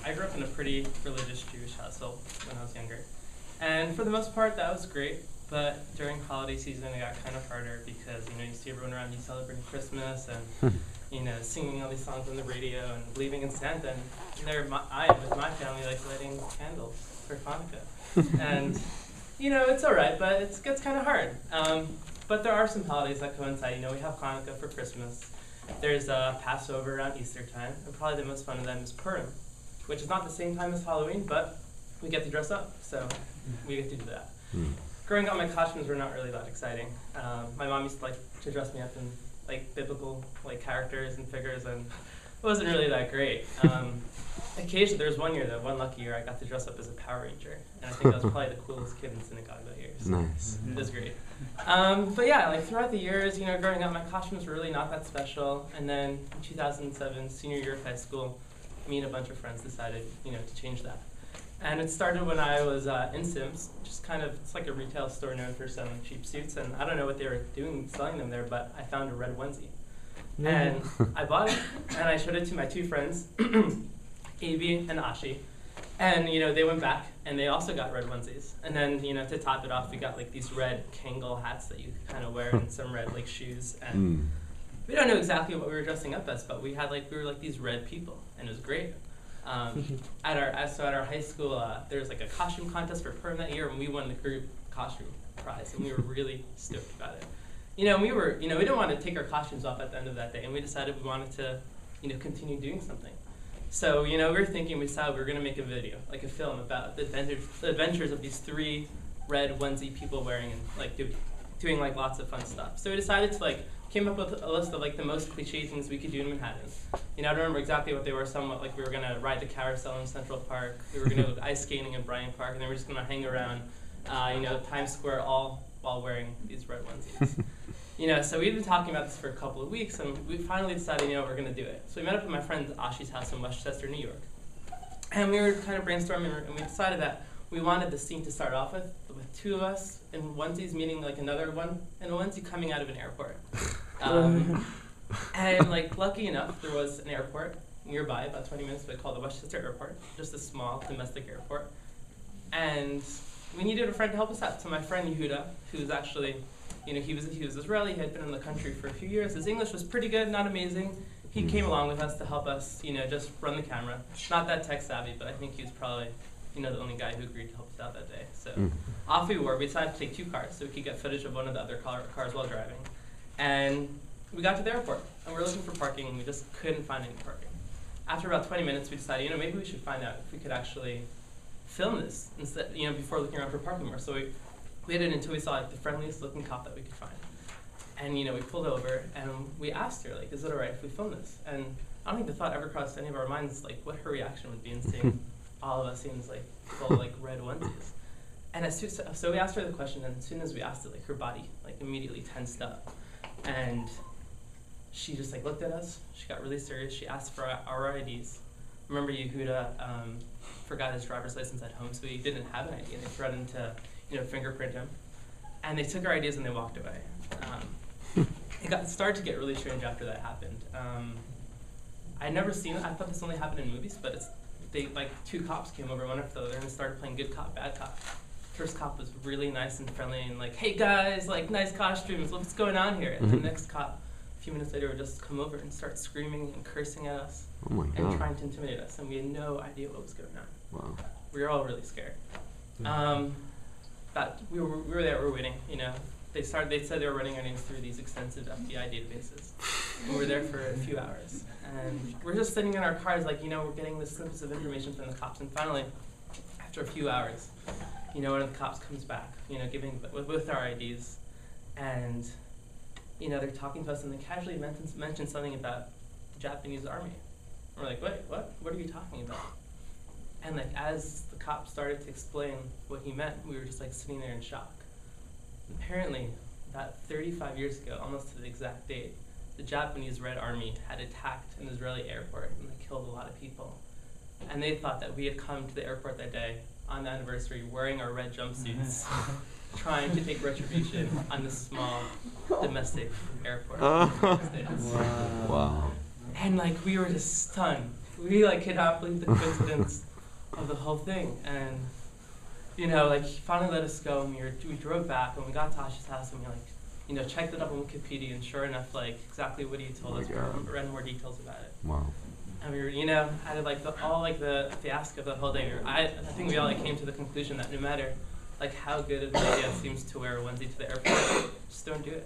I grew up in a pretty religious Jewish household when I was younger. And for the most part, that was great. But during holiday season, it got kind of harder because, you see everyone around you celebrating Christmas and, singing all these songs on the radio and believing in Santa. And I, with my family, like lighting candles for Hanukkah. And, it's all right, but it gets kind of hard. But there are some holidays that coincide. We have Hanukkah for Christmas. There's Passover around Easter time. And probably the most fun of them is Purim, which is not the same time as Halloween, but we get to dress up. So we get to do that. Growing up, my costumes were not really that exciting. My mom used to dress me up in biblical characters and figures, and it wasn't really that great. Occasionally, there was one lucky year, I got to dress up as a Power Ranger, and I think I was probably the coolest kid in synagogue that year. So Nice. it was great. But yeah, throughout the years, growing up, my costumes were really not that special. And then in 2007, senior year of high school, me and a bunch of friends decided, to change that. And it started when I was in Sims, it's like a retail store known for selling cheap suits, and I don't know what they were doing selling them there, but I found a red onesie. And I bought it, and I showed it to my two friends, Avi and Ashi. And, they went back, and they also got red onesies. And then, to top it off, we got, these red Kangol hats that you kind of wear and some red, shoes. And we don't know exactly what we were dressing up as, but we were these red people, and it was great. At our high school, there was a costume contest for Purim that year, and we won the group costume prize, and we were really stoked about it. We didn't want to take our costumes off at the end of that day, and we decided we wanted to, continue doing something. So, we were thinking, we decided we were going to make a video, a film about the adventures of these three red onesie people wearing and doing lots of fun stuff. So we decided to came up with a list of the most cliche things we could do in Manhattan. I don't remember exactly what they were. Somewhat we were gonna ride the carousel in Central Park. We were gonna go ice skating in Bryant Park, and then we were just gonna hang around, Times Square, all while wearing these red onesies. So we've been talking about this for a couple of weeks, and we finally decided, we're gonna do it. So we met up at my friend Ashi's house in Westchester, New York, and we were kind of brainstorming, and we decided that we wanted the scene to start off with two of us in onesies meeting another one in a onesie coming out of an airport. And lucky enough, there was an airport nearby, about 20 minutes away, called the Westchester Airport, just a small domestic airport. And we needed a friend to help us out. So my friend Yehuda, who's actually, he was Israeli, he had been in the country for a few years. His English was pretty good, not amazing. He came along with us to help us, just run the camera. Not that tech savvy, but I think he was probably, the only guy who agreed to help us out that day. So off we were. We decided to take two cars so we could get footage of one of the other cars while driving. And we got to the airport, and we were looking for parking, and we just couldn't find any parking. After about 20 minutes, we decided, maybe we should find out if we could actually film this instead, before looking around for parking more. So we waited until we saw the friendliest looking cop that we could find. And, we pulled over, and we asked her, is it all right if we film this? And I don't think the thought ever crossed any of our minds, what her reaction would be in seeing all of us seeing full, red onesies. And so we asked her the question, and as soon as we asked it, her body, immediately tensed up. And she just looked at us. She got really serious. She asked for our IDs. Remember, Yehuda forgot his driver's license at home, so he didn't have an ID, and they threatened to, fingerprint him. And they took our IDs and they walked away. It started to get really strange after that happened. I'd never seen it. I thought this only happened in movies, but two cops came over one after the other and started playing good cop, bad cop. First cop was really nice and friendly and hey guys, nice costumes, what's going on here? And the next cop, a few minutes later, would just come over and start screaming and cursing at us and trying to intimidate us, and we had no idea what was going on. Wow. We were all really scared. But we were there, we were waiting, They said they were running our names through these extensive FBI databases. And we were there for a few hours. And we're just sitting in our cars we're getting this snippets of information from the cops. And finally, after a few hours, one of the cops comes back, giving with our IDs. And, they're talking to us, and they casually mention something about the Japanese army. And we're wait, what? What are you talking about? And as the cop started to explain what he meant, we were just sitting there in shock. Apparently, about 35 years ago, almost to the exact date, the Japanese Red Army had attacked an Israeli airport, and they killed a lot of people. And they thought that we had come to the airport that day on the anniversary wearing our red jumpsuits, trying to take retribution on this small domestic airport. Wow. And we were just stunned. we like could not believe the coincidence of the whole thing. And you know, like he finally let us go, and we drove back, and we got to Tasha's house, and we like, you know, checked it up on Wikipedia, and sure enough, like exactly what he told us, we read more details about it. Wow. And we were, you know, added like the fiasco of the whole day. I think we all like came to the conclusion that no matter like how good of an idea it seems to wear a onesie to the airport, just don't do it.